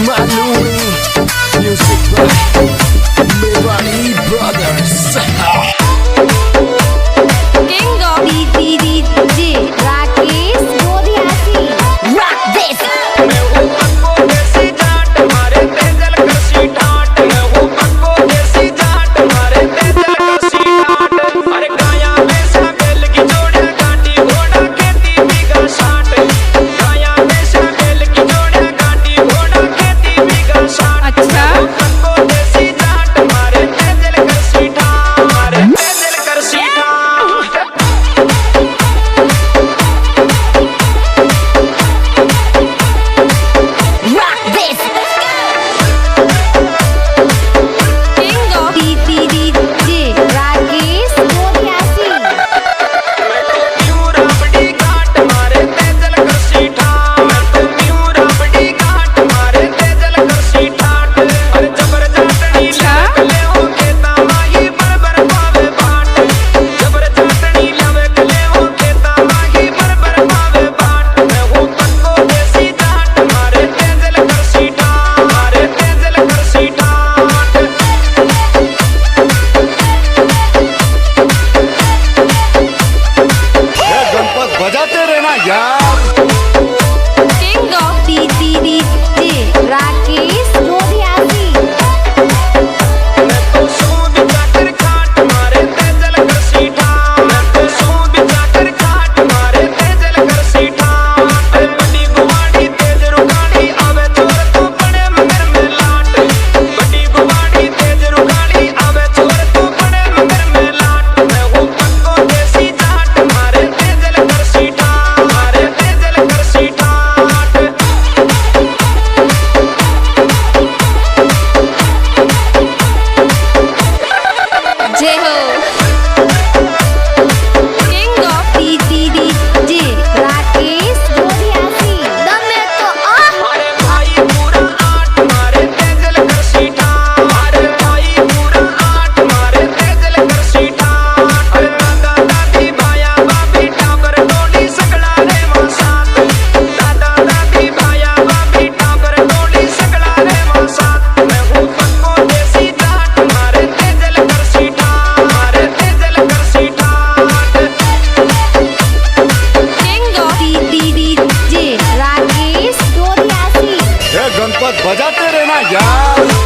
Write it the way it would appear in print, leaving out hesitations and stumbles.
Maluri, music by Mewari Brothers. King of DJ Rakesh Modiasi. Rock this. मैं हूँ पक्को देसी जाट मारे तेजल करसी ठाट मैं हूँ पक्को देसी जाट मारे तेजल करसी ठाट अरे गाया में साबेल की जोड़े गांडी घोड़ा खेती बीघा 60 गाया में साबेल की जोड़े गांडी घोड़ा खेती बीघा 60 अच्छा पक्को देसी जाट मारे तेजल करसी ठाट मारे तेजल करसी ठाट Rock this. King of DJ Rakesh Modiasi. मैं तो न्यू राबड़ी घाट मारे तेजल करसी ठाट मैं तो न्यू राबड़ी घाट मारे तेजल करसी ठाट अरे जबर जाटनी ले हो के तामाही बरबर पावे बाट जबर जाटनी ले हो के तामाही बरबर पावे बाट मैं हूँ पक्को देसी जाट मारे तेजल करसी ठाट मारे तेजल करसी ठाट गणपत बजाते रहना यार। King of DJ Rakesh Modiasi. मैं तो सूद जाकर खाट मारे तेजल करसी ठाट मैं तो सूद जाकर खाट मारे तेजल करसी ठाट बड़ी गुवाड़ी तेज रुकाड़ी आवे चोर तो पड़े मगर में लाट बड़ी गुवाड़ी तेज रुकाड़ी आवे चोर तो पड़े मगर में लाट मैं हूँ पक्को देसी जाट मारे तेजल करसी ठाट मारे तेजल करसी ठाट जय हो। King of DJ Rakesh Modiasi. दमे तो अरे भाई पूरा आठ मारे तेजल करसी ठाट अरे भाई पूरा आठ मारे तेजल करसी ठाट अरे दादा दादी भाया बाबी टाबर टोली सगड़ा रे मां साथ दादा दादी भाया बाबी टाबर टोली सगड़ा रे मां साथ मैं हूँ पक्को देसी जाट मारे तेजल करसी ठाट मारे तेजल करसी ठाट King of DJ Rakesh Modiasi. Ganpat बजाते रहना यार।